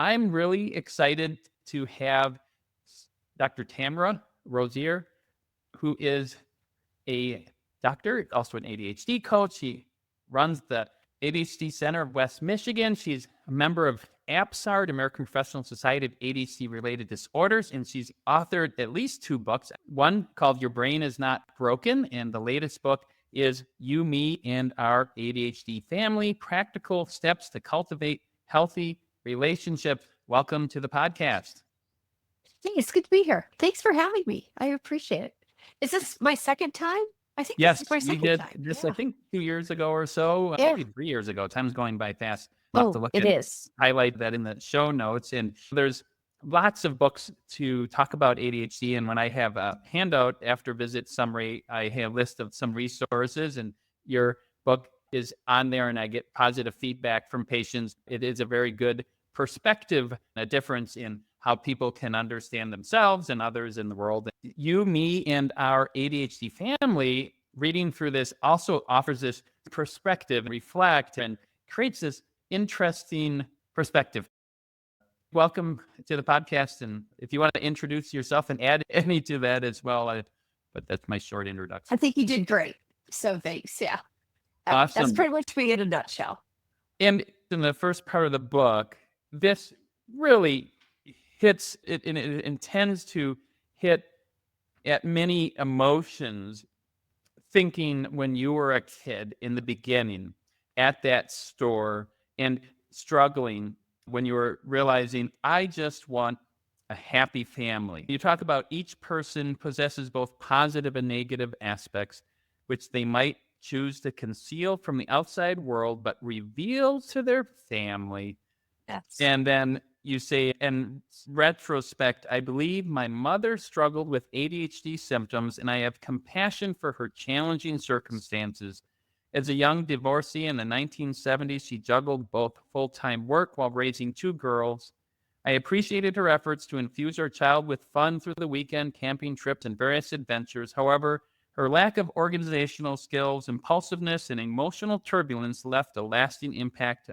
I'm really excited to have Dr. Tamara Rosier, who is a doctor, also an ADHD coach. She runs the ADHD Center of West Michigan. She's a member of APSARD, American Professional Society of ADHD-related Disorders, and she's authored at least 2 books. One called Your Brain Is Not Broken, and the latest book is You, Me, and Our ADHD Family, Practical Steps to Cultivate Healthy Relationships. Welcome to the podcast. Hey, it's good to be here. Thanks for having me. I appreciate it. Is this my second time? I think this Yes, is my we second did time. this, I Yeah. think 2 years ago or so, Yeah. maybe 3 years ago. Time's going by fast. We'll have to Oh, look it and is. highlight that in the show notes. And there's lots of books to talk about ADHD. And when I have a handout after visit summary, I have a list of some resources, and your book is on there, and I get positive feedback from patients. It is a very good perspective, a difference in how people can understand themselves and others in the world. You, Me, and Our ADHD Family, reading through this also offers this perspective, reflect, and creates this interesting perspective. Welcome to the podcast. And if you want to introduce yourself and add any to that as well, but that's my short I introduction. think you did great. So thanks. Yeah. That's Awesome. pretty much me in a nutshell. And in the first part of the book, this really hits it, and it intends to hit at many emotions, thinking when you were a kid in the beginning at that store and struggling when you were realizing, I just want a happy family. You talk about each person possesses both positive and negative aspects, which they might choose to conceal from the outside world, but reveal to their family. Yes. And then you say, in retrospect, I believe my mother struggled with ADHD symptoms, and I have compassion for her challenging circumstances. As a young divorcee in the 1970s, she juggled both full-time work while raising 2 girls. I appreciated her efforts to infuse our child with fun through the weekend, camping trips, and various adventures. However, her lack of organizational skills, impulsiveness, and emotional turbulence left a lasting impact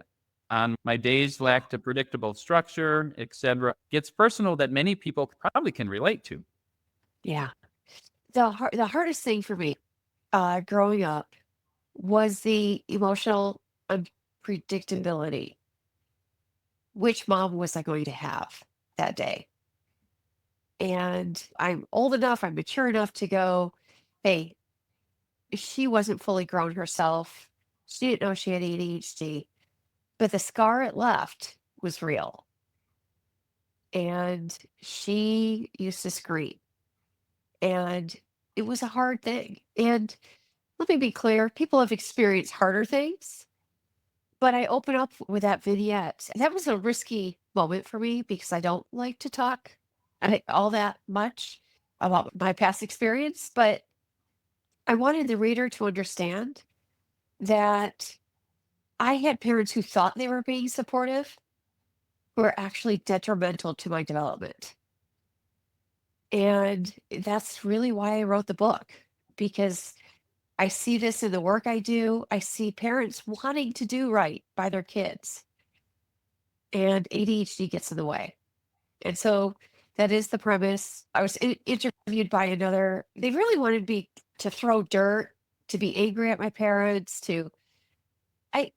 on my days, lacked a predictable structure, etc. Gets personal that many people probably can relate to. Yeah. The hardest thing for me growing up was the emotional unpredictability. Which mom was I going to have that day? And I'm old enough, I'm mature enough to go, hey, she wasn't fully grown herself. She didn't know she had ADHD, but the scar it left was real. And she used to scream, and it was a hard thing. And let me be clear, people have experienced harder things, but I open up with that vignette. That was a risky moment for me because I don't like to talk all that much about my past experience, but I wanted the reader to understand that I had parents who thought they were being supportive who are actually detrimental to my development. And that's really why I wrote the book, because I see this in the work I do. I see parents wanting to do right by their kids, and ADHD gets in the way. And so that is the premise. I was interviewed by another, they really wanted me to throw dirt, to be angry at my parents, I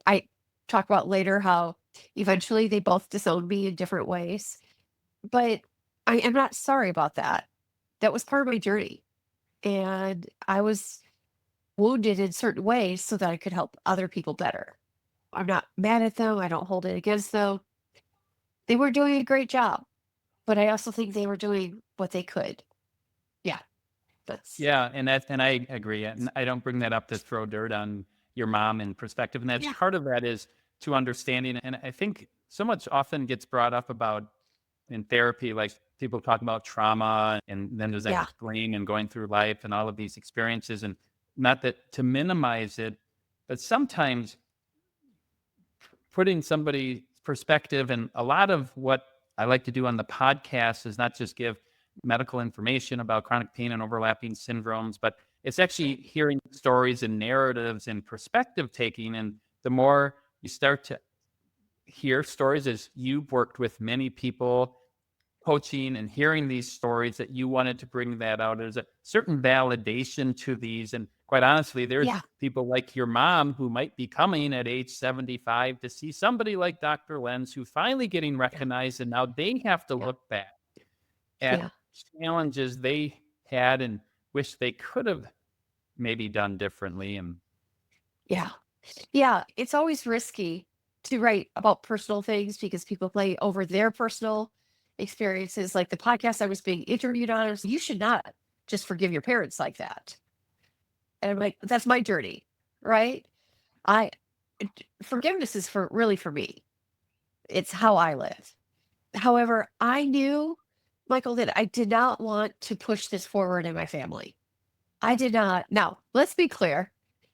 I talk about later how eventually they both disowned me in different ways. But I am not sorry about that. That was part of my journey. And I was wounded in certain ways so that I could help other people better. I'm not mad at them. I don't hold it against them. They were doing a great job, but I also think they were doing what they could. Yeah, that's, Yeah, and I agree. And I don't bring that up to throw dirt on your mom in perspective. And that's yeah, part of that is to understanding. And I think so much often gets brought up about in therapy, like people talk about trauma, and then there's that yeah, explaining and going through life and all of these experiences. And not that to minimize it, but sometimes putting somebody's perspective, and a lot of what I like to do on the podcast is not just give medical information about chronic pain and overlapping syndromes, but it's actually hearing stories and narratives and perspective taking. And the more you start to hear stories as you've worked with many people coaching and hearing these stories that you wanted to bring that out. There's a certain validation to these. And quite honestly, there's Yeah. people like your mom who might be coming at age 75 to see somebody like Dr. Lenz who's finally getting Yeah. recognized. And now they have to Yeah. look back at Yeah. challenges they had and wish they could have maybe done differently. And Yeah. Yeah. It's always risky to write about personal things because people play over their personal experiences. Like the podcast I was being interviewed on, was, you should not just forgive your parents like that. And I'm like, that's my journey, right? I Forgiveness is for me. It's how I live. However, I knew, Michael, that I did not want to push this forward in my family. I did not. Now, let's be clear.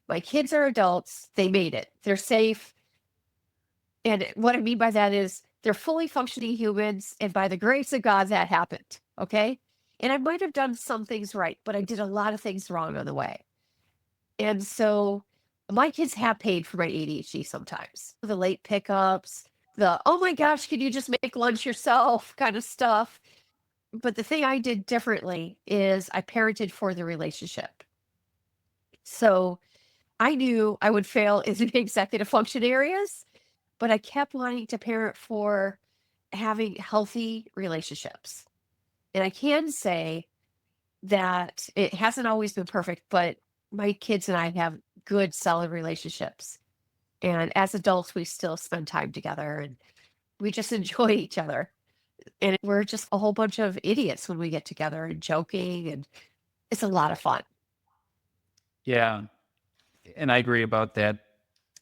My kids are adults. They made it. They're safe. And what I mean by that is they're fully functioning humans. And by the grace of God, that happened. Okay. And I might have done some things right, but I did a lot of things wrong on the way. And so my kids have paid for my ADHD sometimes. The late pickups, the, oh my gosh, can you just make lunch yourself kind of stuff. But the thing I did differently is I parented for the relationship. So I knew I would fail in the executive function areas, but I kept wanting to parent for having healthy relationships. And I can say that it hasn't always been perfect, but my kids and I have good, solid relationships. And as adults, we still spend time together and we just enjoy each other. And we're just a whole bunch of idiots when we get together and joking, and it's a lot of fun. yeah, and I agree about that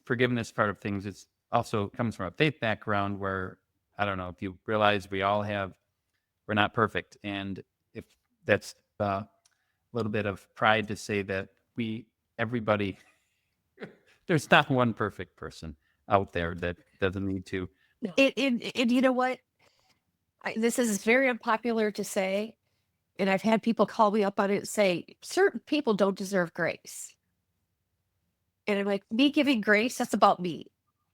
forgiveness part of things. It's also comes from a faith background where I don't know if you realize we're not perfect, and if that's a little bit of pride to say that everybody there's not one perfect person out there that doesn't need to. No. And you know what? This is very unpopular to say, and I've had people call me up on it and say certain people don't deserve grace. And I'm like, me giving grace, that's about me.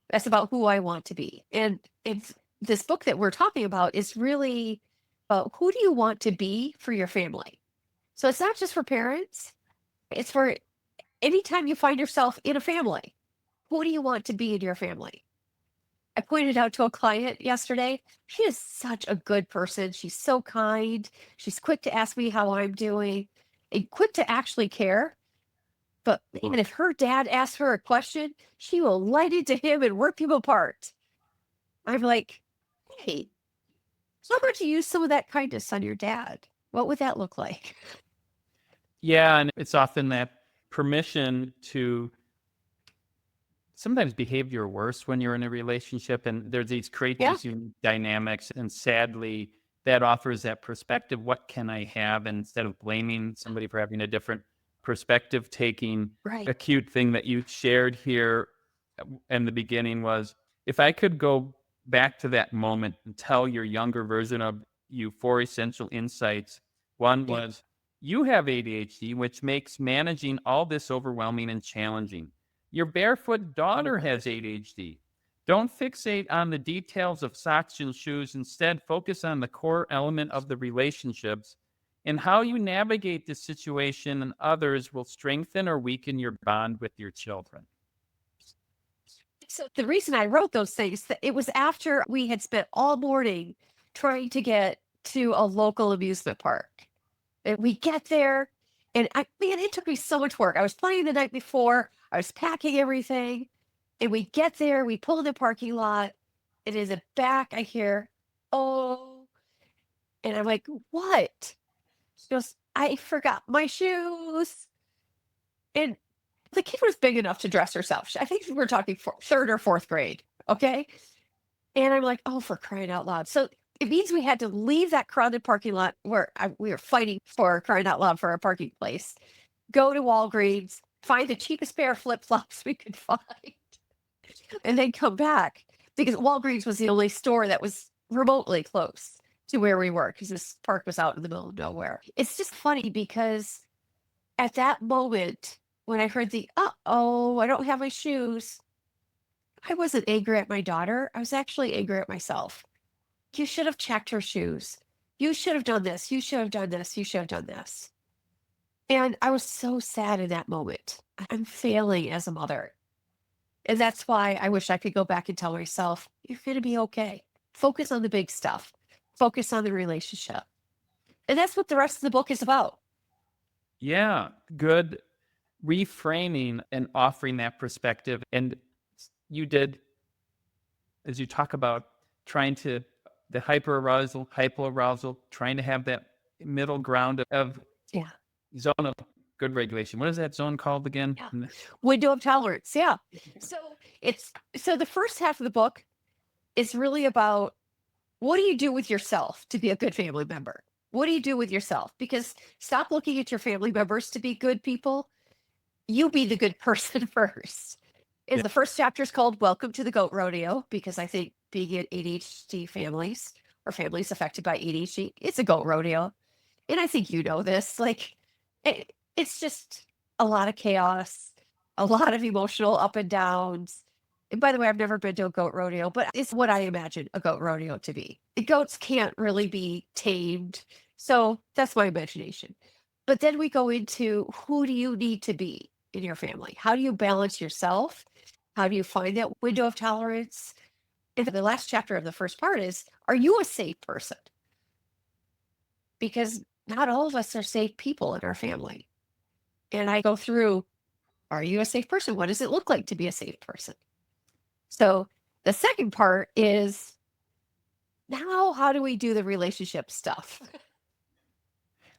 That's about who I want to be. And it's this book that we're talking about is really about who do you want to be for your family? So it's not just for parents, it's for anytime you find yourself in a family. Who do you want to be in your family? I pointed out to a client yesterday, she is such a good person. She's so kind. She's quick to ask me how I'm doing and quick to actually care. But even if her dad asks her a question, she will light into him and rip him apart. I'm like, hey, how about you use some of that kindness on your dad? What would that look like? Yeah, and it's often that permission to sometimes behave your worst when you're in a relationship, and there's these create Yeah, these unique dynamics, and sadly that offers that perspective. What can I have? And instead of blaming somebody for having a different perspective, taking right. a cute thing that you shared here in the beginning was, if I could go back to that moment and tell your younger version of you four essential insights. One Yeah. was, you have ADHD, which makes managing all this overwhelming and challenging. Your barefoot daughter has ADHD. Don't fixate on the details of socks and shoes. Instead, focus on the core element of the relationships, and how you navigate this situation and others will strengthen or weaken your bond with your children. So the reason I wrote those things, it was after we had spent all morning trying to get to a local amusement park. And we get there, and man, it took me so much work. I was playing the night before, I was packing everything, and we get there, we pull in the parking lot, and in the back, I hear, oh, and I'm like, what? She goes, I forgot my shoes. And the kid was big enough to dress herself. I think we're talking third or fourth grade. Okay. And I'm like, oh, for crying out loud. So it means we had to leave that crowded parking lot where we were fighting for crying out loud for our parking place, go to Walgreens, find the cheapest pair of flip flops we could find, and then come back because Walgreens was the only store that was remotely close to where we were because this park was out in the middle of nowhere. It's just funny because at that moment, when I heard the, uh oh, I don't have my shoes, I wasn't angry at my daughter. I was actually angry at myself. You should have checked her shoes. You should have done this. You should have done this. You should have done this. And I was so sad in that moment. I'm failing as a mother. And that's why I wish I could go back and tell myself, you're going to be okay. Focus on the big stuff. Focus on the relationship. And that's what the rest of the book is about. Yeah, good reframing and offering that perspective. And you did, as you talk about trying to, the hyperarousal, trying to have that middle ground of Yeah. zone of good regulation. What is that zone called again? Yeah. Window of tolerance. Yeah. So the first half of the book is really about what do you do with yourself to be a good family member? What do you do with yourself? Because stop looking at your family members to be good people. You be the good person first. And Yeah. the first chapter is called Welcome to the Goat Rodeo, because I think being in ADHD families or families affected by ADHD, it's a goat rodeo. And I think you know this. Like, it's just a lot of chaos, a lot of emotional up and downs. And by the way, I've never been to a goat rodeo, but it's what I imagine a goat rodeo to be. The goats can't really be tamed. So that's my imagination. But then we go into who do you need to be in your family? How do you balance yourself? How do you find that window of tolerance? And the last chapter of the first part is, are you a safe person? Because not all of us are safe people in our family. And I go through, are you a safe person? What does it look like to be a safe person? So the second part is, now how do we do the relationship stuff?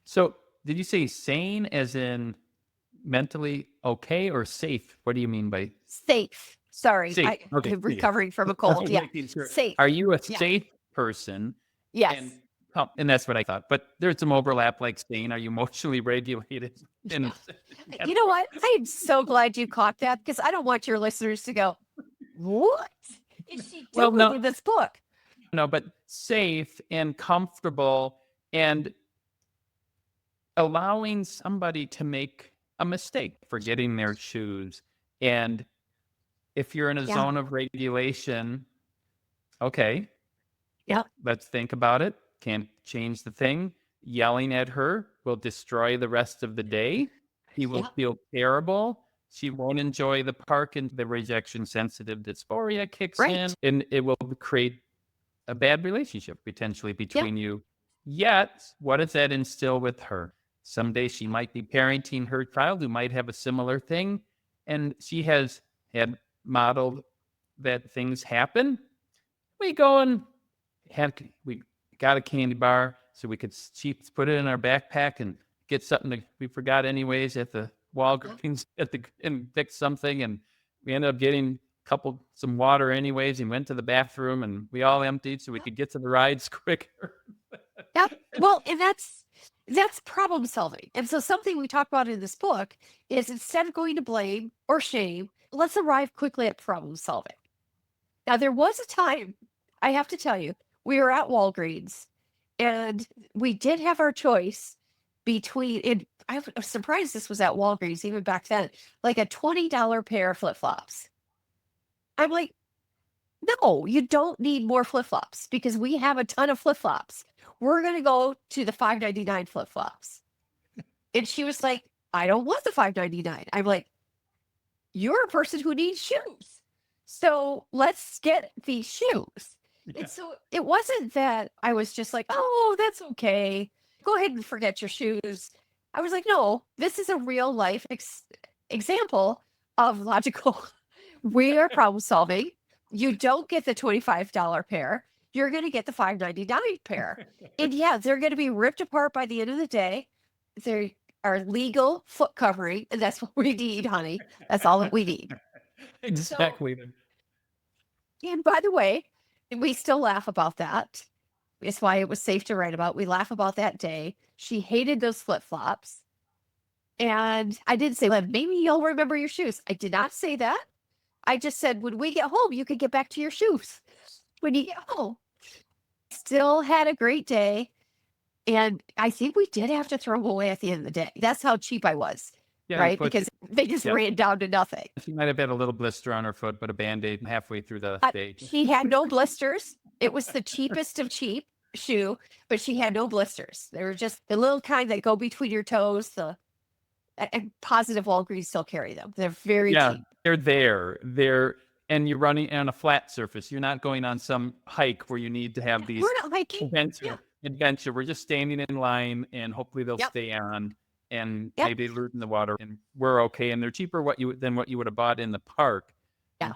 So did you say sane as in mentally okay or safe? What do you mean by Safe. Sorry, safe? Okay. I'm recovering from a cold. Yeah. Making sure. Safe. Are you a Yeah. safe person? Yes. And that's what I thought. But there's some overlap, like saying, are you emotionally regulated? And You know what? I am so glad you caught that, because I don't want your listeners to go, what is she Well, doing no. in this book? no, but safe and comfortable and allowing somebody to make a mistake, forgetting their shoes. And if you're in a Yeah. zone of regulation, okay, Yeah. let's think about it. Can't change the thing. Yelling at her will destroy the rest of the day. He will Yeah. feel terrible. She won't enjoy the park, and the rejection sensitive dysphoria kicks in, Right. and it will create a bad relationship potentially between you. Yet, what does that instill with her? Someday she might be parenting her child who might have a similar thing, and she has had modeled that things happen. We go and we got a candy bar so we could put it in our backpack and get something that we forgot anyways at the Walgreens and fix something, and we ended up getting some water anyways, and went to the bathroom, and we all emptied so we could get to the rides quicker. Yeah. Well, and that's problem solving. And so something we talk about in this book is, instead of going to blame or shame, let's arrive quickly at problem solving. Now, there was a time, I have to tell you, we were at Walgreens and we did have our choice between, and I was surprised this was at Walgreens even back then, like a $20 pair of flip flops. I'm like, no, you don't need more flip flops, because we have a ton of flip flops. We're going to go to the $5.99 flip flops. And she was like, I don't want the $5.99. I'm like, you're a person who needs shoes. So let's get these shoes. Yeah. And so it wasn't that I was just like, oh, that's okay. Go ahead and forget your shoes. I was like, no, this is a real life example of logical. We are problem solving. You don't get the $25 pair. You're going to get the $5.99 pair. And yeah, they're going to be ripped apart by the end of the day. They are legal foot covering, and that's what we need, honey. That's all that we need. Exactly. And by the way, we still laugh about that. It's why it was safe to write about. We laugh about that day. She hated those flip flops. And I did say, well, maybe you'll remember your shoes. I did not say that. I just said, when we get home, you can get back to your shoes when you get home. Still had a great day. And I think we did have to throw them away at the end of the day. That's how cheap I was. Yeah, you right? put Because they just yep. ran down to nothing. She might have had a little blister on her foot, but a Band-Aid halfway through the day. She had no blisters. It was the cheapest of cheap shoe, but she had no blisters. They were just the little kind that go between your toes. And Positive Walgreens still carry them. They're very Yeah, cheap. they're there. And you're running on a flat surface. You're not going on some hike where you need to have We're these not hiking. Yeah. adventure. We're just standing in line and hopefully they'll Yep. stay on and Yep. maybe lure in the water and we're okay. And they're cheaper than what you would have bought in the park. Yeah.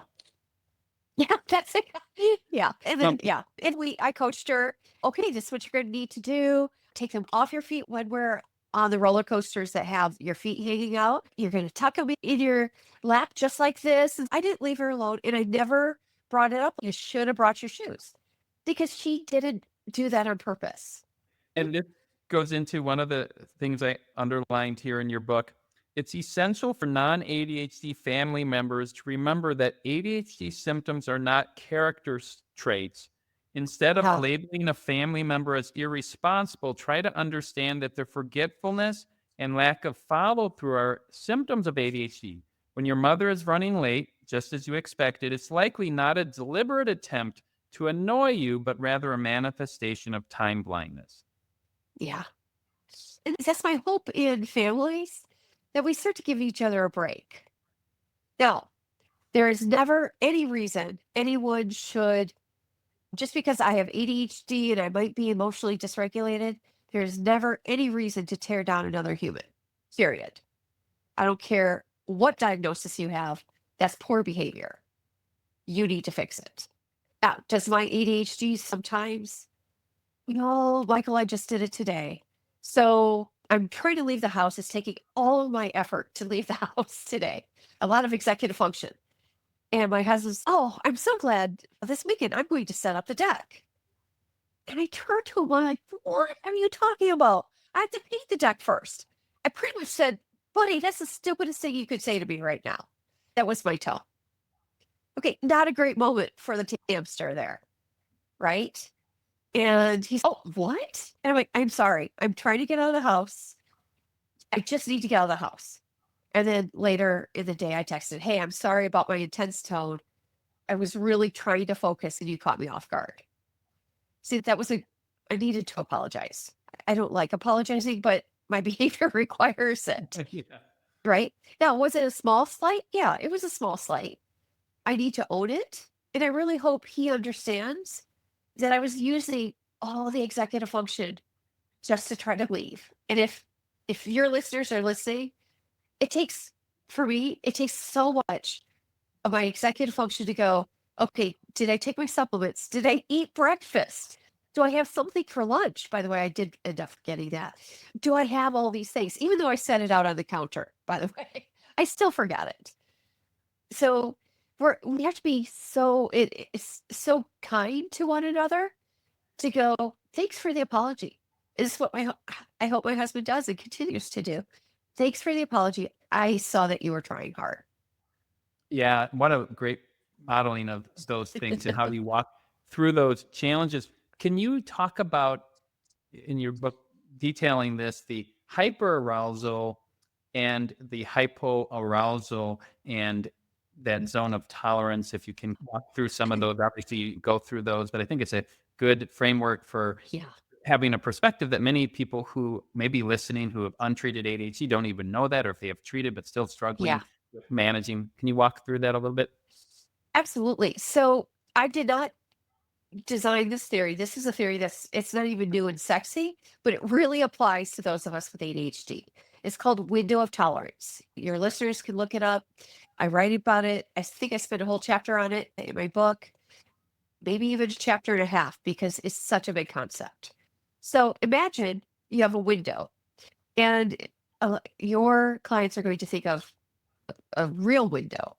Yeah, that's it. Yeah. And then, yeah. And I coached her, okay, this is what you're going to need to do. Take them off your feet when we're on the roller coasters that have your feet hanging out. You're going to tuck them in your lap just like this. And I didn't leave her alone. And I never brought it up. You should have brought your shoes because she didn't do that on purpose. And this goes into one of the things I underlined here in your book. It's essential for non-ADHD family members to remember that ADHD symptoms are not character traits. Instead of Yeah. labeling a family member as irresponsible, try to understand that their forgetfulness and lack of follow-through are symptoms of ADHD. When your mother is running late, just as you expected, it's likely not a deliberate attempt to annoy you, but rather a manifestation of time blindness. Yeah. And that's my hope in families that we start to give each other a break. Now, there is never any reason anyone should, just because I have ADHD and I might be emotionally dysregulated, there's never any reason to tear down another human, period. I don't care what diagnosis you have, that's poor behavior. You need to fix it. Now, does my ADHD sometimes, Michael, I just did it today. So I'm trying to leave the house. It's taking all of my effort to leave the house today. A lot of executive function. And my husband's, oh, I'm so glad this weekend I'm going to set up the deck. And I turned to him, I'm like, what are you talking about? I have to paint the deck first. I pretty much said, buddy, that's the stupidest thing you could say to me right now. That was my tone. Okay, not a great moment for the hamster there, right? And he's, oh, what? And I'm like, I'm sorry. I'm trying to get out of the house. I just need to get out of the house. And then later in the day, I texted, hey, I'm sorry about my intense tone. I was really trying to focus and you caught me off guard. See, I needed to apologize. I don't like apologizing, but my behavior requires it. Yeah. Right? Now, was it a small slight? Yeah, it was a small slight. I need to own it. And I really hope he understands that I was using all the executive function just to try to leave. And if your listeners are listening, for me, it takes so much of my executive function to go, okay, did I take my supplements? Did I eat breakfast? Do I have something for lunch? By the way, I did end up getting that. Do I have all these things? Even though I set it out on the counter, by the way, I still forgot it. So we have to be it's so kind to one another to go, thanks for the apology. This is what I hope my husband does and continues to do. Thanks for the apology. I saw that you were trying hard. Yeah, what a great modeling of those things and how you walk through those challenges. Can you talk about in your book detailing this, the hyperarousal and the hypoarousal and that zone of tolerance? If you can walk through some of those, obviously you go through those, but I think it's a good framework for Yeah. having a perspective that many people who may be listening who have untreated ADHD don't even know that, or if they have treated but still struggling Yeah. with managing. Can you walk through that a little bit? Absolutely. So I did not design this theory. This is a theory it's not even new and sexy, but it really applies to those of us with ADHD. It's called window of tolerance. Your listeners can look it up. I write about it. I think I spent a whole chapter on it in my book, maybe even a chapter and a half, because it's such a big concept. So imagine you have a window and your clients are going to think of a real window.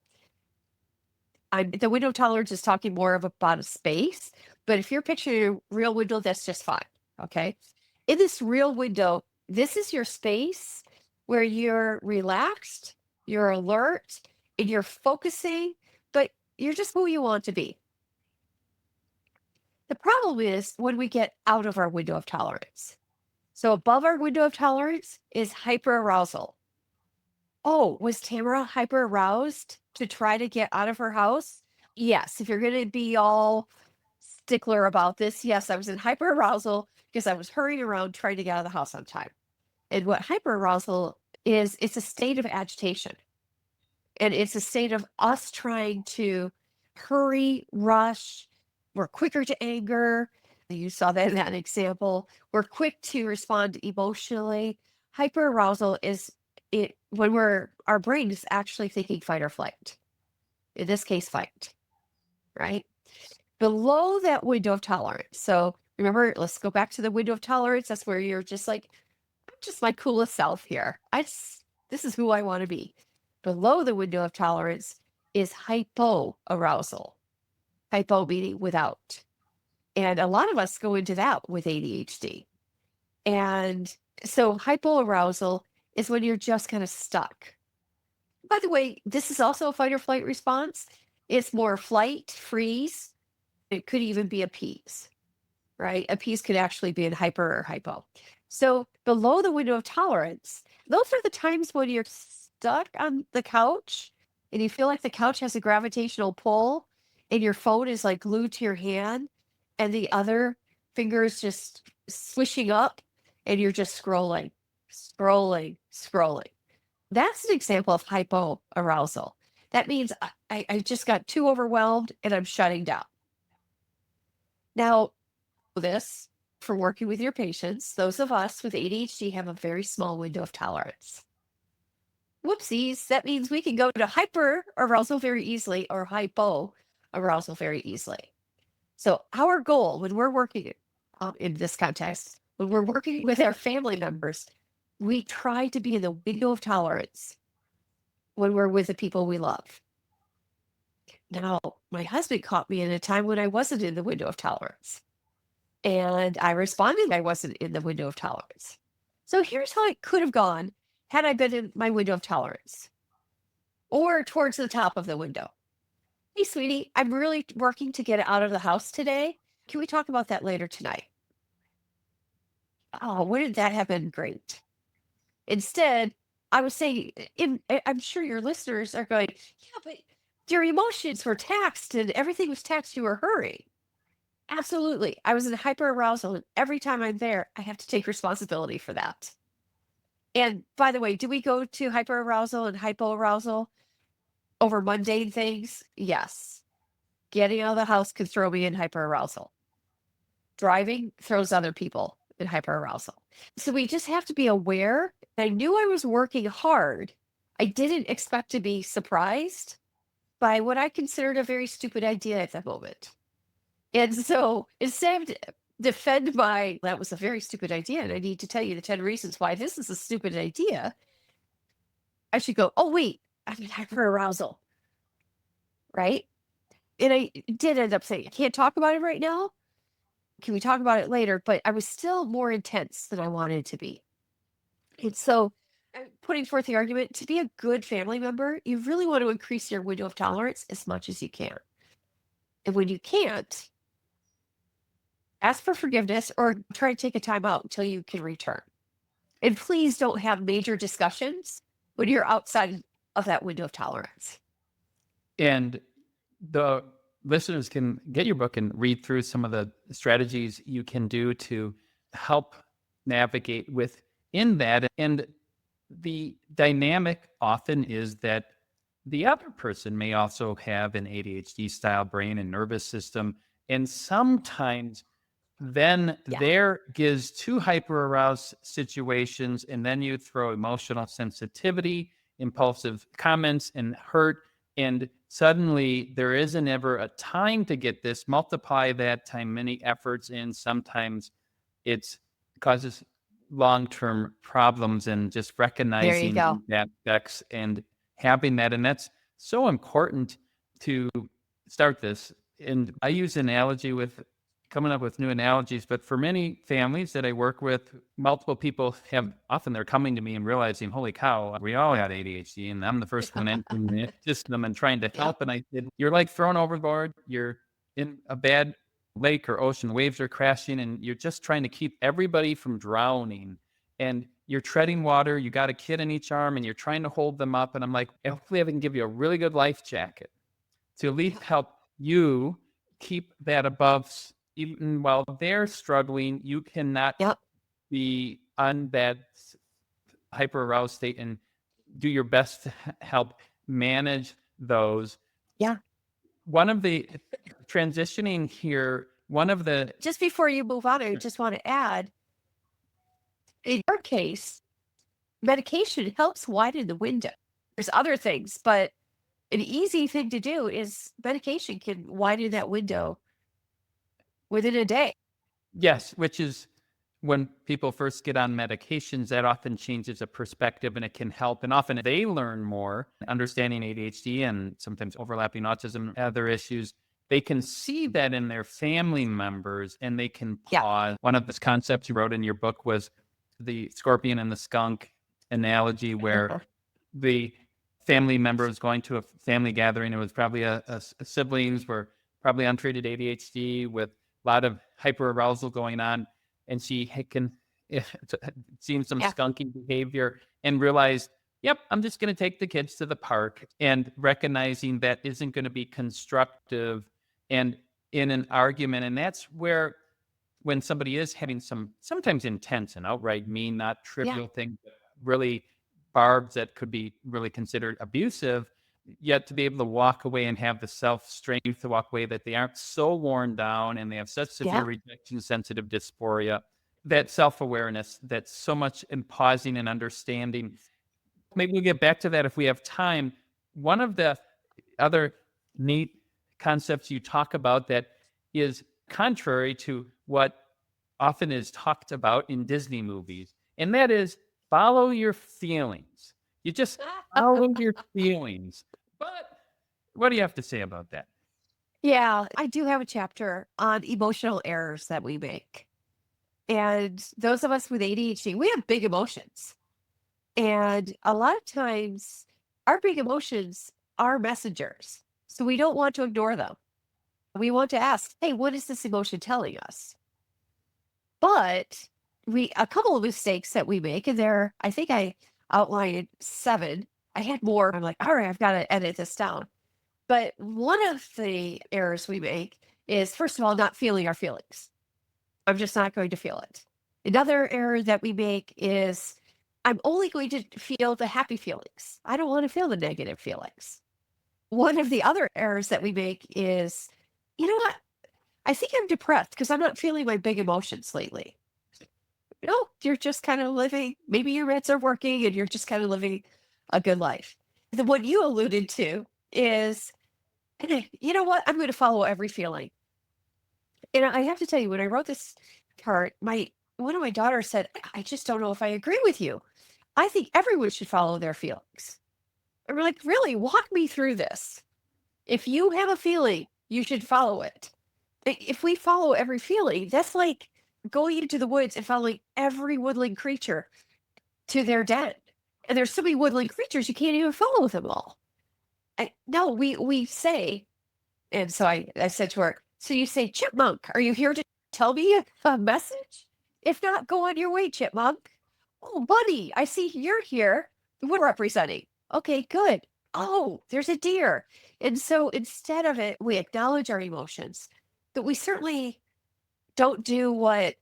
The window tolerance is talking more about a space, but if you're picturing a real window, that's just fine. Okay. In this real window, this is your space where you're relaxed, you're alert, and you're focusing, but you're just who you want to be. The problem is when we get out of our window of tolerance. So above our window of tolerance is hyperarousal. Oh, was Tamara hyper aroused to try to get out of her house? Yes, if you're going to be all stickler about this, yes, I was in hyper arousal because I was hurrying around trying to get out of the house on time. And what hyper arousal is, it's a state of agitation. And it's a state of us trying to hurry, rush. We're quicker to anger. You saw that in that example. We're quick to respond emotionally. Hyperarousal is it when our brain is actually thinking fight or flight. In this case, fight, right? Below that window of tolerance. So remember, let's go back to the window of tolerance. That's where you're just like, I'm just my coolest self here. This is who I want to be. Below the window of tolerance is hypoarousal. Hypo meaning without. And a lot of us go into that with ADHD. And so hypoarousal is when you're just kind of stuck. By the way, this is also a fight or flight response. It's more flight, freeze. It could even be appease, right? Appease could actually be in hyper or hypo. So below the window of tolerance, those are the times when you're stuck on the couch and you feel like the couch has a gravitational pull and your phone is like glued to your hand and the other finger is just swishing up and you're just scrolling, scrolling, scrolling. That's an example of hypoarousal. That means I just got too overwhelmed and I'm shutting down. Now, this for working with your patients, those of us with ADHD have a very small window of tolerance. Whoopsies, that means we can go to hyper arousal very easily or hypo arousal very easily. So, our goal when we're working in this context, when we're working with our family members, we try to be in the window of tolerance when we're with the people we love. Now, my husband caught me in a time when I wasn't in the window of tolerance. And I responded I wasn't in the window of tolerance. So here's how it could have gone had I been in my window of tolerance or towards the top of the window. Hey, sweetie, I'm really working to get out of the house today. Can we talk about that later tonight? Oh, wouldn't that have been great? Instead, I was saying, I'm sure your listeners are going, yeah, but your emotions were taxed and everything was taxed. You were hurrying. Absolutely. I was in hyperarousal, and every time I'm there, I have to take responsibility for that. And by the way, do we go to hyperarousal and hypoarousal over mundane things? Yes. Getting out of the house can throw me in hyperarousal. Driving throws other people in hyperarousal. So we just have to be aware. I knew I was working hard. I didn't expect to be surprised by what I considered a very stupid idea at that moment. And so instead of defend my that was a very stupid idea, and I need to tell you the 10 reasons why this is a stupid idea, I should go, oh wait, I'm in hyperarousal, right? And I did end up saying, I can't talk about it right now. Can we talk about it later? But I was still more intense than I wanted to be. And so putting forth the argument to be a good family member, you really want to increase your window of tolerance as much as you can. And when you can't, ask for forgiveness or try to take a time out until you can return. And please don't have major discussions when you're outside of that window of tolerance. And the listeners can get your book and read through some of the strategies you can do to help navigate within that. And the dynamic often is that the other person may also have an ADHD style brain and nervous system. And sometimes then Yeah. there gives two hyper aroused situations, and then you throw emotional sensitivity, impulsive comments, and hurt. And suddenly there isn't ever a time to get this. Multiply that time many efforts, and sometimes it's causes long-term problems, and just There you recognizing go. these aspects and having that. And that's so important to start this. And I use analogy with coming up with new analogies, but for many families that I work with, multiple people have often they're coming to me and realizing, holy cow, we all had ADHD, and I'm the first one entering the system and trying to Yep. help. And I said, you're like thrown overboard. You're in a bad lake or ocean, waves are crashing, and you're just trying to keep everybody from drowning. And you're treading water, you got a kid in each arm, and you're trying to hold them up. And I'm like, hopefully I can give you a really good life jacket to at least help you keep that above, even while they're struggling. You cannot Yep. be on that hyper aroused state, and do your best to help manage those. Yeah. One of the transitioning here, one of the Just before you move on, I just want to add, in your case, medication helps widen the window. There's other things, but an easy thing to do is medication can widen that window within a day. yes, which is when people first get on medications, that often changes a perspective and it can help. And often they learn more, understanding ADHD and sometimes overlapping autism and other issues. They can see that in their family members and they can Yeah. pause. One of the concepts you wrote in your book was the scorpion and the skunk analogy, where the family member was going to a family gathering. It was probably siblings were probably untreated ADHD with a lot of hyperarousal going on. And she can seen some Yeah. skunky behavior and realized, yep, I'm just going to take the kids to the park, and recognizing that isn't going to be constructive and in an argument. And that's where, when somebody is having some sometimes intense and outright mean, not Yeah. trivial things, but really barbs that could be really considered abusive, yet to be able to walk away and have the self strength to walk away, that they aren't so worn down and they have such severe Yeah. rejection sensitive dysphoria, that self awareness, that's so much in pausing and understanding. Maybe we'll get back to that if we have time. One of the other neat concepts you talk about that is contrary to what often is talked about in Disney movies, and that is follow your feelings. You just follow your feelings. But what do you have to say about that? Yeah, I do have a chapter on emotional errors that we make. And those of us with ADHD, we have big emotions. And a lot of times, our big emotions are messengers. So we don't want to ignore them. We want to ask, hey, what is this emotion telling us? But a couple of mistakes that we make, and there, I think I outlined 7. I had more. I'm like, all right, I've got to edit this down. But one of the errors we make is, first of all, not feeling our feelings. I'm just not going to feel it. Another error that we make is, I'm only going to feel the happy feelings. I don't want to feel the negative feelings. One of the other errors that we make is, you know what? I think I'm depressed because I'm not feeling my big emotions lately. No, you're just kind of living, maybe your meds are working and you're just kind of living a good life. The one you alluded to is, you know what? I'm going to follow every feeling. And I have to tell you, when I wrote this part, one of my daughters said, I just don't know if I agree with you. I think everyone should follow their feelings. And we're like, really? Walk me through this. If you have a feeling, you should follow it. If we follow every feeling, that's like going into the woods and following every woodland creature to their den. And there's so many woodland creatures, you can't even follow them all. No, we say, and so I said to her, so you say, Chipmunk, are you here to tell me a message? If not, go on your way, Chipmunk. Oh, buddy, I see you're here. What representing? Okay, good. Oh, there's a deer. And so instead of it, we acknowledge our emotions, but we certainly don't do what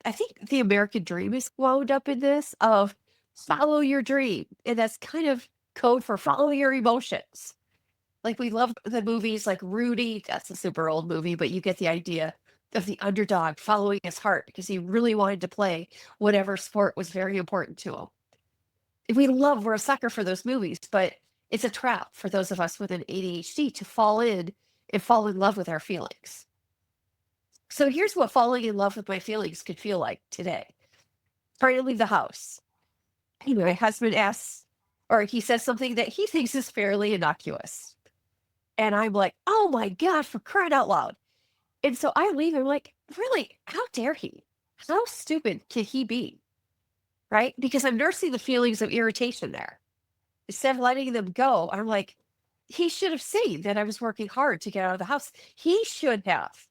I think the American dream is wound up in this of follow your dream. And that's kind of code for follow your emotions. Like, we love the movies like Rudy. That's a super old movie, but you get the idea of the underdog following his heart because he really wanted to play whatever sport was very important to him. We're a sucker for those movies, but it's a trap for those of us with an ADHD to fall in and fall in love with our feelings. So here's what falling in love with my feelings could feel like today. Trying to leave the house. Anyway, my husband asks, or he says something that he thinks is fairly innocuous. And I'm like, oh my God, for crying out loud. And so I leave. I'm like, really? How dare he? How stupid can he be? Right? Because I'm nursing the feelings of irritation there. Instead of letting them go, I'm like, he should have seen that I was working hard to get out of the house. He should have.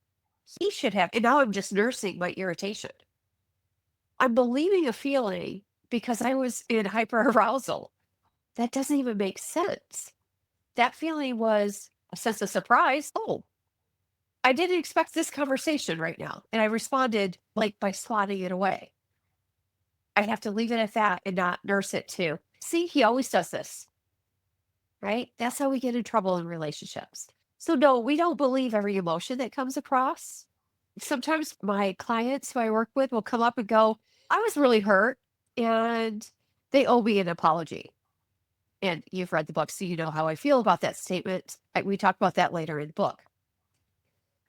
He should have. And now I'm just nursing my irritation. I'm believing a feeling because I was in hyperarousal. That doesn't even make sense. That feeling was a sense of surprise. Oh, I didn't expect this conversation right now. And I responded like by swatting it away. I have to leave it at that and not nurse it too. See, he always does this, right? That's how we get in trouble in relationships. So, no, we don't believe every emotion that comes across. Sometimes my clients who I work with will come up and go, I was really hurt and they owe me an apology. And you've read the book, so you know how I feel about that statement. We talk about that later in the book.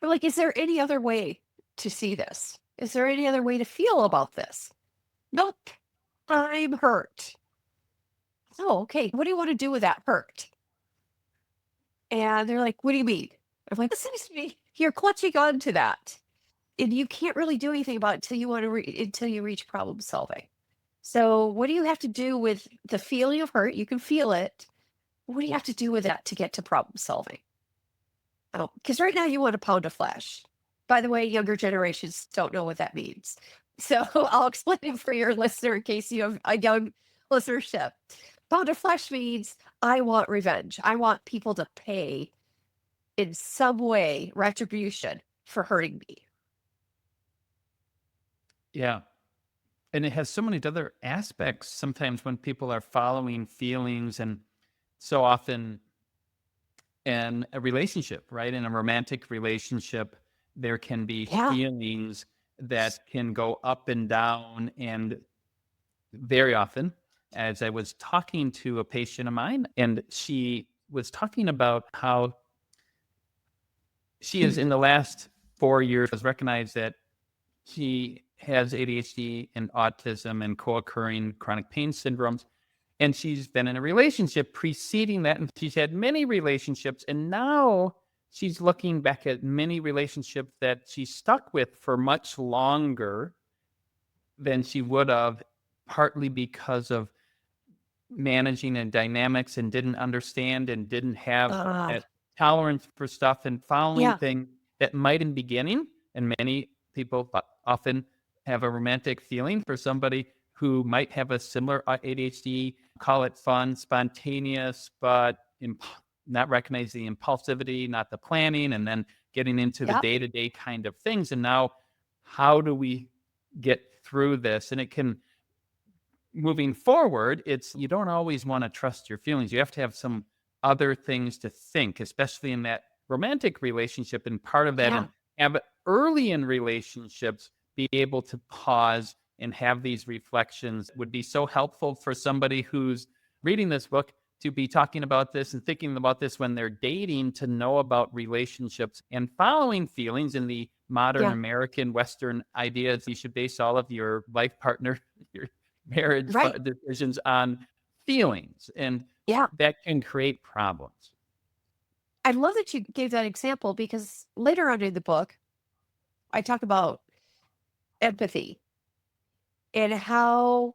But like, is there any other way to see this? Is there any other way to feel about this? Nope. I'm hurt. Oh, okay. What do you want to do with that hurt? And they're like, what do you mean? I'm like, listen to me. You're clutching on to that. And you can't really do anything about it until you want to until you reach problem solving. So what do you have to do with the feeling of hurt? You can feel it. What do you have to do with that to get to problem solving? Oh, because right now you want a pound of flesh. By the way, younger generations don't know what that means. So I'll explain it for your listener in case you have a young listenership. Pound of flesh means I want revenge. I want people to pay in some way retribution for hurting me. Yeah. And it has so many other aspects sometimes when people are following feelings, and so often in a relationship, right? In a romantic relationship, there can be Yeah. feelings that can go up and down. And very often, as I was talking to a patient of mine, and she was talking about how she is in the last 4 years has recognized that she has ADHD and autism and co-occurring chronic pain syndromes. And she's been in a relationship preceding that, and she's had many relationships. And now she's looking back at many relationships that she's stuck with for much longer than she would have, partly because of managing and dynamics, and didn't understand and didn't have Uh, that tolerance for stuff and following yeah. things that might in beginning. And many people often have a romantic feeling for somebody who might have a similar ADHD, call it fun, spontaneous, but not recognize the impulsivity, not the planning, and then getting into the Yep. day-to-day kind of things. And now, how do we get through this? And it can, moving forward, it's you don't always want to trust your feelings. You have to have some other things to think, especially in that romantic relationship. And part of that, Yeah. and have early in relationships, be able to pause and have these reflections would be so helpful for somebody who's reading this book to be talking about this and thinking about this when they're dating, to know about relationships and following feelings. In the modern Yeah. American Western ideas, you should base all of your life partner, your marriage Right. decisions on feelings, and Yeah. that can create problems. I love that you gave that example because later on in the book, I talk about empathy and how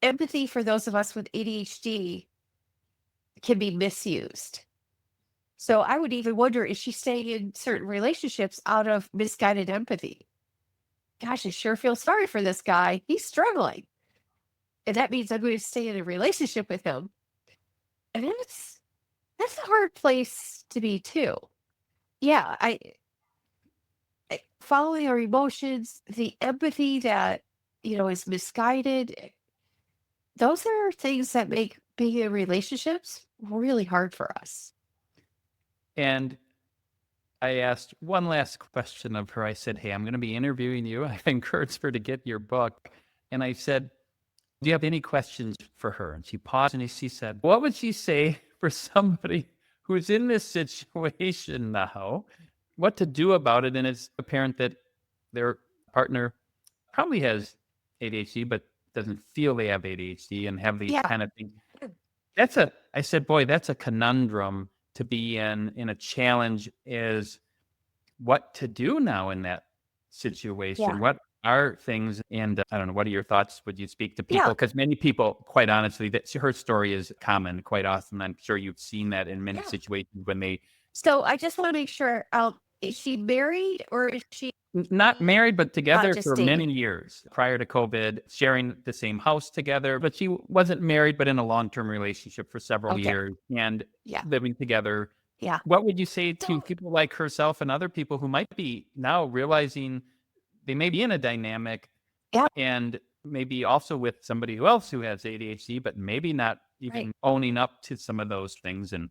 empathy for those of us with ADHD can be misused. So I would even wonder, is she staying in certain relationships out of misguided empathy? Gosh, I sure feel sorry for this guy. He's struggling. And that means I'm going to stay in a relationship with him. And that's a hard place to be too. Yeah, following our emotions, the empathy that, is misguided, those are things that make being in relationships really hard for us. And I asked one last question of her. I said, hey, I'm going to be interviewing you. I encouraged her to get your book. And I said, do you have any questions for her? And she paused and she said, what would she say for somebody who's in this situation now, what to do about it? And it's apparent that their partner probably has ADHD, but doesn't feel they have ADHD and have these Yeah. kind of things. I said, boy, that's a conundrum to be in a challenge, is what to do now in that situation. Yeah. What are things? And I don't know, what are your thoughts? Would you speak to Yeah. people? Because many people, quite honestly, that her story is common quite often. I'm sure you've seen that in many Yeah. situations when they, So I just want to make sure I'll Is she married or is she Not married, but together just for dating? many years prior to COVID, sharing the same house together. But she wasn't married, but in a long-term relationship for several Okay. years and Yeah. living together. Yeah. What would you say to So people like herself and other people who might be now realizing they may be in a dynamic yeah, and maybe also with somebody else who has ADHD, but maybe not right. even owning up to some of those things? And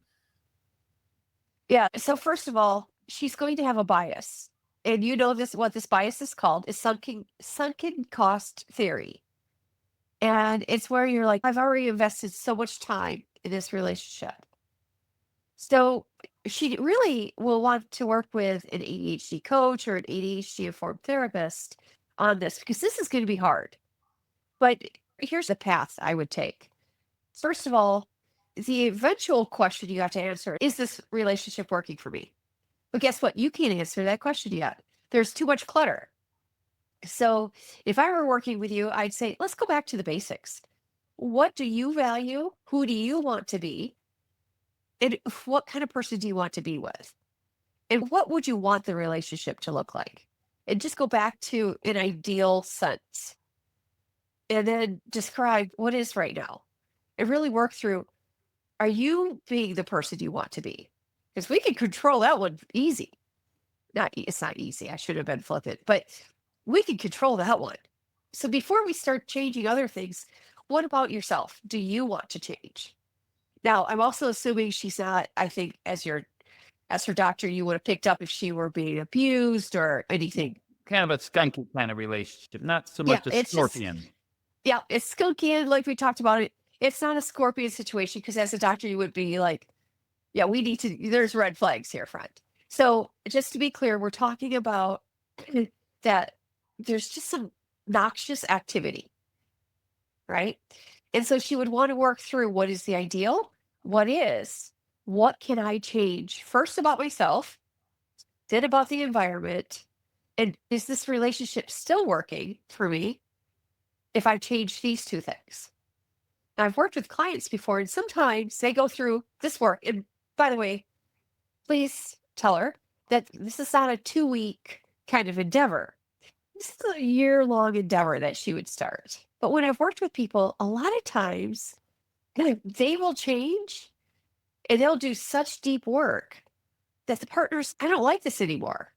Yeah. So first of all, she's going to have a bias. And you know this what this bias is called is sunken cost theory. And it's where you're like, I've already invested so much time in this relationship. So she really will want to work with an ADHD coach or an ADHD informed therapist on this because this is going to be hard. But here's the path I would take. First of all, the eventual question you have to answer is this relationship working for me? But guess what? You can't answer that question yet. There's too much clutter. So if I were working with you, I'd say, let's go back to the basics. What do you value? Who do you want to be? And what kind of person do you want to be with? And what would you want the relationship to look like? And just go back to an ideal sense and then describe what is right now and really work through, are you being the person you want to be? Because we can control that one easy. It's not easy. I should have been flippant, but we can control that one. So before we start changing other things, what about yourself? Do you want to change? Now, I'm also assuming she's not, I think, as her doctor, you would have picked up if she were being abused or anything. kind of a skunky kind of relationship, not so Yeah, much a it's just, scorpion. yeah, it's skunky. And like we talked about it, it's not a scorpion situation because as a doctor, you would be like, yeah, we need to, there's red flags here, friend. So just to be clear, we're talking about that there's just some noxious activity, right? And so she would want to work through what is the ideal, what is, what can I change first about myself, then about the environment, and is this relationship still working for me if I change these two things? Now, I've worked with clients before, and sometimes they go through this work. And by the way, please tell her that this is not a 2-week kind of endeavor. This is a year-long endeavor that she would start. But when I've worked with people, a lot of times they will change and they'll do such deep work that the partners, I don't like this anymore.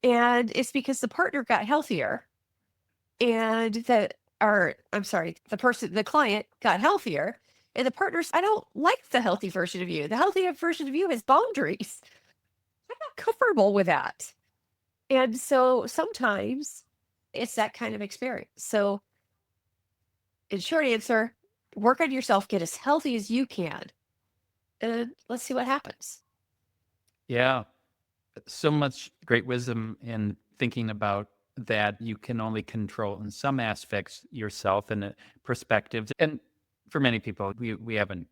And it's because the partner got healthier and the client got healthier. And the partners, I don't like the healthy version of you. The healthy version of you has boundaries. I'm not comfortable with that. And so sometimes it's that kind of experience. So, in short answer, work on yourself, get as healthy as you can, and let's see what happens. Yeah, so much great wisdom in thinking about that you can only control in some aspects yourself and perspectives. And for many people, we haven't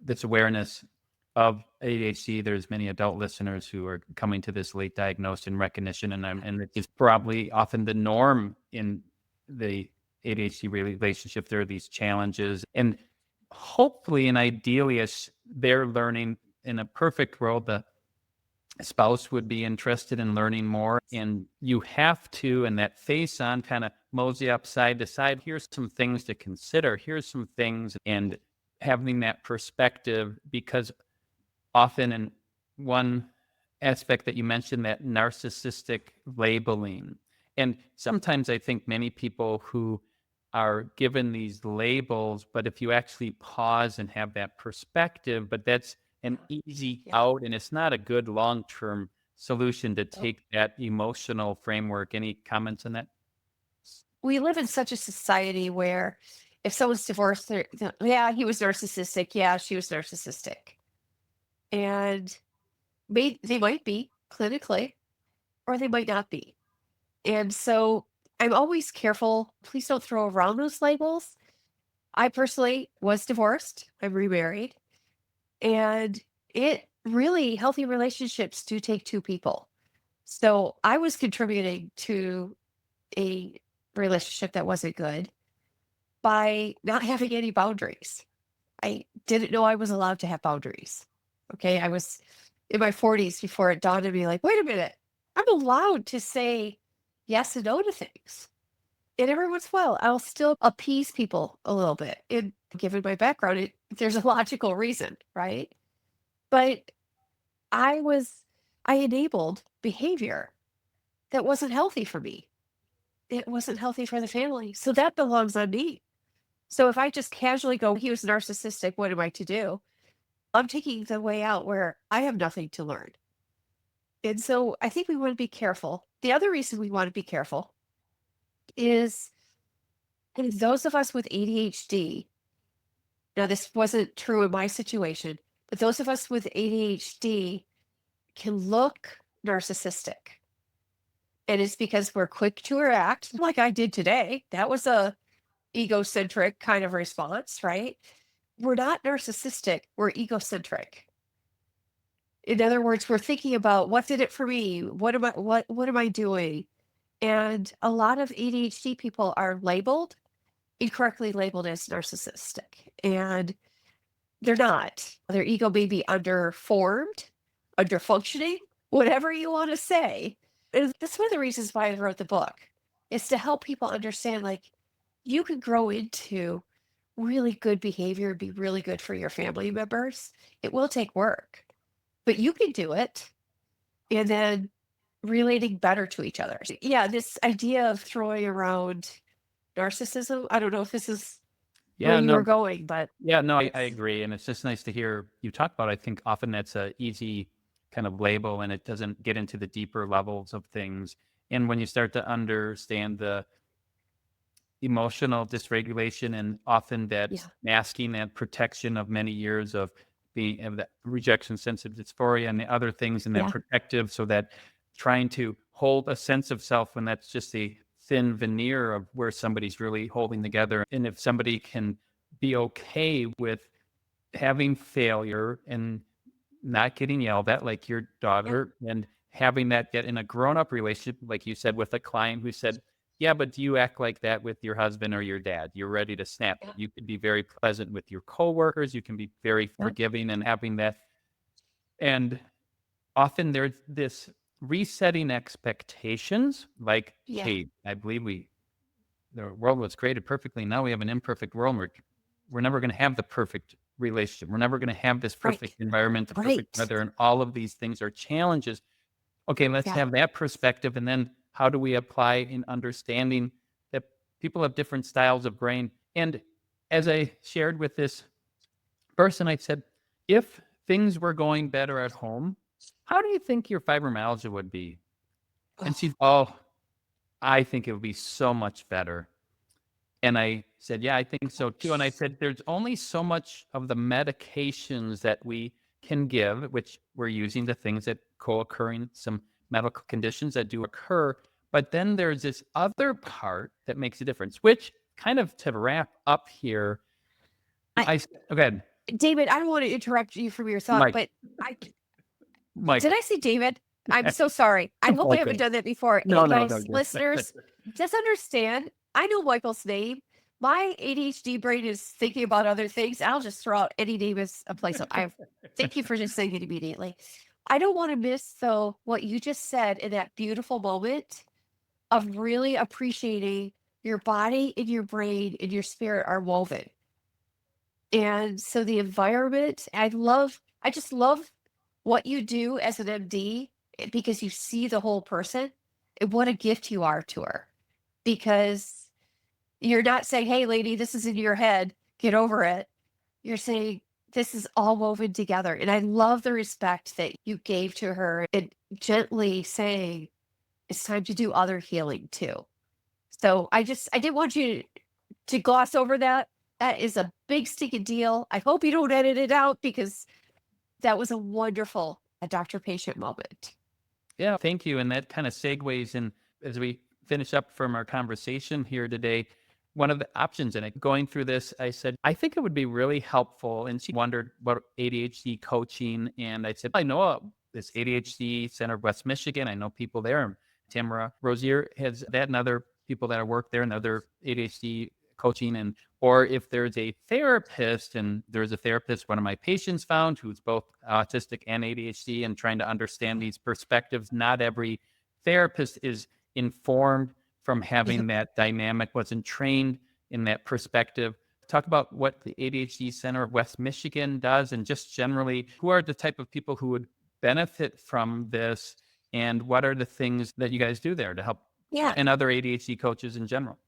this awareness of ADHD. There's many adult listeners who are coming to this late diagnosis and recognition, and it's probably often the norm in the ADHD relationship. There are these challenges, and hopefully and ideally, as they're learning in a perfect world, the spouse would be interested in learning more. And you have to, and that face on kind of mosey up side to side. Here's some things to consider. Here's some things, and having that perspective, because often in one aspect that you mentioned, that narcissistic labeling. And sometimes I think many people who are given these labels, but if you actually pause and have that perspective, but that's an easy Yeah. out and it's not a good long term solution to Nope. take that emotional framework. Any comments on that? We live in such a society where if someone's divorced, yeah, he was narcissistic. Yeah, she was narcissistic. And they might be clinically, or they might not be. And so I'm always careful. Please don't throw around those labels. I personally was divorced. I'm remarried. And it really, healthy relationships do take two people. So I was contributing to a relationship that wasn't good by not having any boundaries. I didn't know I was allowed to have boundaries. Okay. I was in my 40s before it dawned on me, like, wait a minute, I'm allowed to say yes and no to things. And every once in a while, I'll still appease people a little bit. And given my background, there's a logical reason, right? But I was, I enabled behavior that wasn't healthy for me. It wasn't healthy for the family. So that belongs on me. So if I just casually go, he was narcissistic, what am I to do? I'm taking the way out where I have nothing to learn. And so I think we want to be careful. The other reason we want to be careful is those of us with ADHD. Now, this wasn't true in my situation, but those of us with ADHD can look narcissistic. And it's because we're quick to react, like I did today. That was a egocentric kind of response, right? We're not narcissistic, we're egocentric. In other words, we're thinking about what did it for me? What am I doing? And a lot of ADHD people are labeled, incorrectly labeled as narcissistic. And they're not. Their ego may be underformed, underfunctioning, whatever you want to say. And that's one of the reasons why I wrote the book, is to help people understand, like, you can grow into really good behavior and be really good for your family members. It will take work, but you can do it. And then relating better to each other. Yeah, this idea of throwing around narcissism, I don't know if this is where Yeah, you were no, going, but yeah, no, I it's, agree. And it's just nice to hear you talk about it. I think often that's a easy kind of label and it doesn't get into the deeper levels of things. And when you start to understand the emotional dysregulation and often that yeah, masking and protection of many years of being of that rejection sensitive dysphoria and the other things and that yeah, protective so that trying to hold a sense of self when that's just a thin veneer of where somebody's really holding together and if somebody can be okay with having failure and not getting yelled at like your yeah, daughter and having that get in a grown-up relationship, like you said, with a client who said, yeah, but do you act like that with your husband or your dad? You're ready to snap. yeah, You can be very pleasant with your coworkers. You can be very yeah, forgiving and having that. And often there's this resetting expectations like, yeah, hey, I believe the world was created perfectly. Now we have an imperfect world. We're never going to have the perfect relationship. We're never going to have this right, perfect environment, the perfect right, weather, and all of these things are challenges. Okay, let's yeah, have that perspective. And then how do we apply in understanding that people have different styles of brain? And as I shared with this person, I said, if things were going better at home, how do you think your fibromyalgia would be? And oh, she's, oh, I think it would be so much better. And I said, "Yeah, I think so too." And I said, "There's only so much of the medications that we can give, which we're using the things that co-occurring some medical conditions that do occur. But then there's this other part that makes a difference, which kind of to wrap up here, I, okay, David, I don't want to interrupt you from your thought, Mike, but I did Michael, I say David? I'm so sorry. I hope I haven't Michael. done that before. No, no, no, Guys, you're listeners, just understand, I know Michael's name. My ADHD brain is thinking about other things. I'll just throw out any name as a place. Thank you for just saying it immediately. I don't want to miss, though, what you just said in that beautiful moment of really appreciating your body and your brain and your spirit are woven. And so the environment, I just love what you do as an MD, because you see the whole person and what a gift you are to her. Because you're not saying, hey, lady, this is in your head, get over it. You're saying, this is all woven together. And I love the respect that you gave to her and gently saying, it's time to do other healing too. So I didn't want you to gloss over that. That is a big stinking deal. I hope you don't edit it out, because that was a wonderful doctor patient moment. Yeah, thank you. And that kind of segues in as we finish up from our conversation here today. One of the options in it, going through this, I said, I think it would be really helpful. And she wondered about ADHD coaching. And I said, I know this ADHD Center of West Michigan. I know people there. And Tamara Rosier has that and other people that work there and other ADHD coaching, and or if there's a therapist, and there's a therapist one of my patients found who's both autistic and ADHD, and trying to understand these perspectives. Not every therapist is informed from Yeah. having that dynamic, wasn't trained in that perspective. Talk about what the ADHD Center of West Michigan does, and just generally, who are the type of people who would benefit from this, and what are the things that you guys do there to help, Yeah. and other ADHD coaches in general?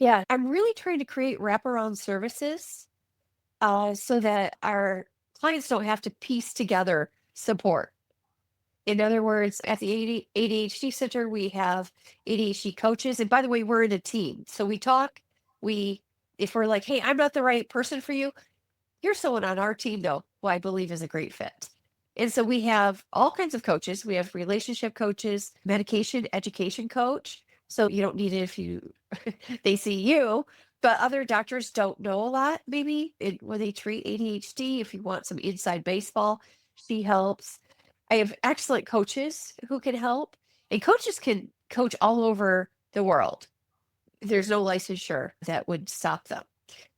Yeah. I'm really trying to create wraparound services so that our clients don't have to piece together support. In other words, at the ADHD Center, we have ADHD coaches. And by the way, we're in a team. So we talk, we, if we're like, hey, I'm not the right person for you, here's someone on our team, though, who I believe is a great fit. And so we have all kinds of coaches. We have relationship coaches, medication education coach. So you don't need it if you they see you, but other doctors don't know a lot, maybe when they treat ADHD. If you want some inside baseball, she helps. I have excellent coaches who can help, and coaches can coach all over the world. There's no licensure that would stop them.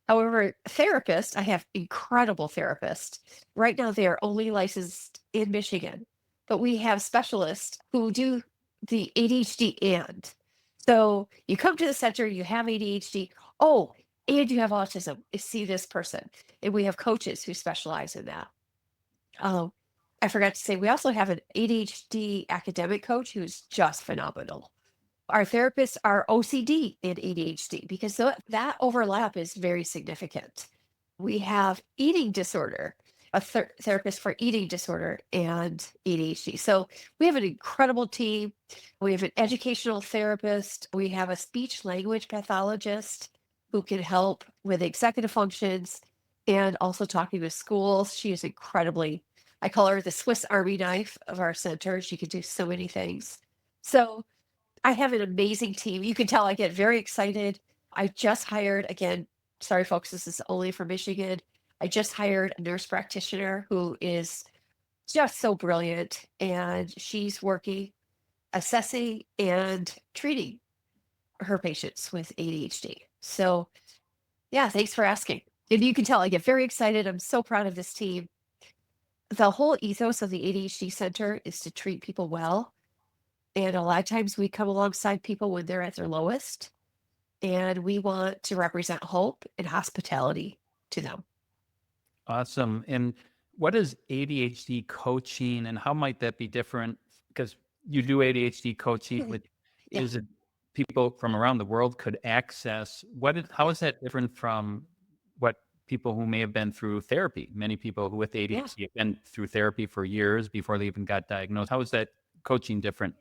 However, therapists, I have incredible therapists. Right now, they are only licensed in Michigan, but we have specialists who do the ADHD and. So you come to the center, you have ADHD, oh, and you have autism. See this person. And we have coaches who specialize in that. Um, I forgot to say, we also have an ADHD academic coach who's just phenomenal. Our therapists are OCD and ADHD because that overlap is very significant. We have eating disorder, a therapist for eating disorder and ADHD. So we have an incredible team. We have an educational therapist. We have a speech language pathologist who can help with executive functions and also talking with schools. She is incredibly, I call her the Swiss Army knife of our center. She can do so many things. So I have an amazing team. You can tell I get very excited. I just hired, again, sorry folks, this is only for Michigan. I just hired a nurse practitioner who is just so brilliant, and she's working, assessing and treating her patients with ADHD. So, yeah, thanks for asking. And you can tell I get very excited. I'm so proud of this team. The whole ethos of the ADHD Center is to treat people well. And a lot of times we come alongside people when they're at their lowest, and we want to represent hope and hospitality to them. Awesome. And what is ADHD coaching, and how might that be different? Because you do ADHD coaching with, Yeah. is it people from around the world could access? How is that different from what people who may have been through therapy? Many people who with Yeah. ADHD have been through therapy for years before they even got diagnosed. How is that coaching different?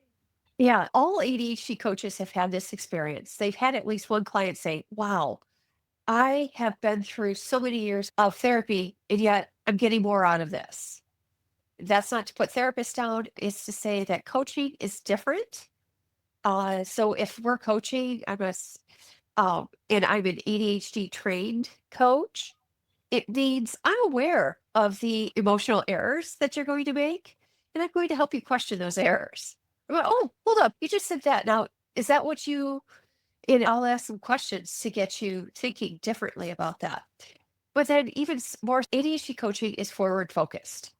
Yeah. All ADHD coaches have had this experience. They've had at least one client say, wow, I have been through so many years of therapy, and yet I'm getting more out of this. That's not to put therapists down, it's to say that coaching is different. So if we're coaching, and I'm an ADHD trained coach, it means I'm aware of the emotional errors that you're going to make, and I'm going to help you question those errors. I'm like, oh, hold up, you just said that. Now, is that what you, and I'll ask some questions to get you thinking differently about that. But then even more, ADHD coaching is forward focused.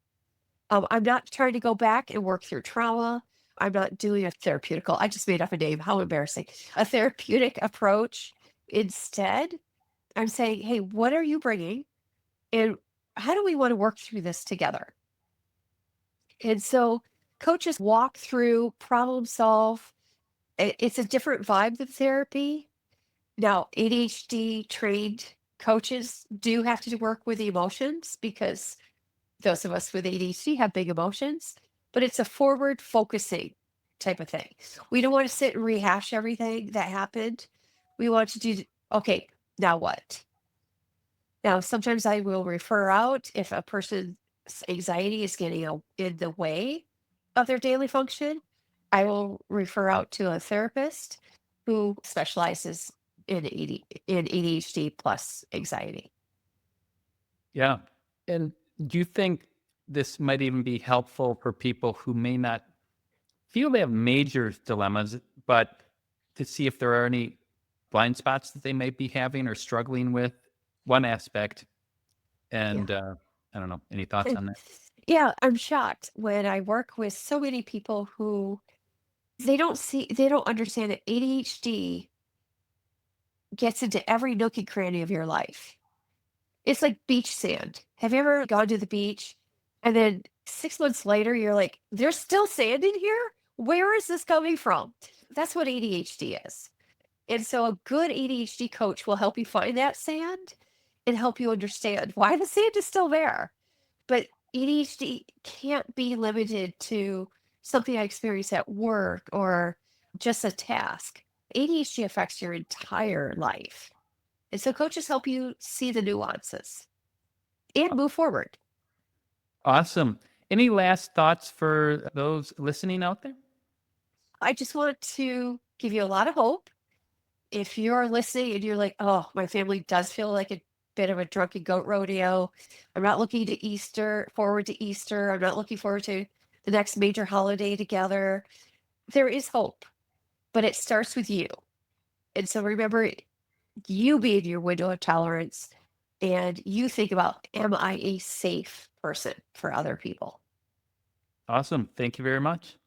I'm not trying to go back and work through trauma. I'm not doing a therapeutical. I just made up a name. How embarrassing. A therapeutic approach. Instead, I'm saying, hey, what are you bringing? And how do we want to work through this together? And so coaches walk through, problem solve. It's a different vibe than therapy. Now, ADHD trained coaches do have to work with the emotions because those of us with ADHD have big emotions, but it's a forward focusing type of thing. We don't want to sit and rehash everything that happened. We want to do, okay, now what? Now, sometimes I will refer out if a person's anxiety is getting in the way of their daily function. I will refer out to a therapist who specializes in ADHD plus anxiety. Yeah. And do you think this might even be helpful for people who may not feel they have major dilemmas, but to see if there are any blind spots that they might be having or struggling with one aspect. Yeah. And I don't know, any thoughts And on that? yeah, I'm shocked when I work with so many people who they don't understand that ADHD gets into every nook and cranny of your life. It's like beach sand. Have you ever gone to the beach and then 6 months later you're like, "There's still sand in here? Where is this coming from?" That's what ADHD is. And so a good ADHD coach will help you find that sand and help you understand why the sand is still there. But ADHD can't be limited to something I experience at work or just a task. ADHD affects your entire life. And so coaches help you see the nuances and move forward. Awesome. Any last thoughts for those listening out there? I just want to give you a lot of hope. If you're listening and you're like, oh, my family does feel like a bit of a drunken goat rodeo. I'm not looking to forward to Easter. I'm not looking forward to the next major holiday together. There is hope, but it starts with you. And so remember, you being your window of tolerance and you think about, am I a safe person for other people? Awesome. Thank you very much.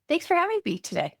Thanks for having me today.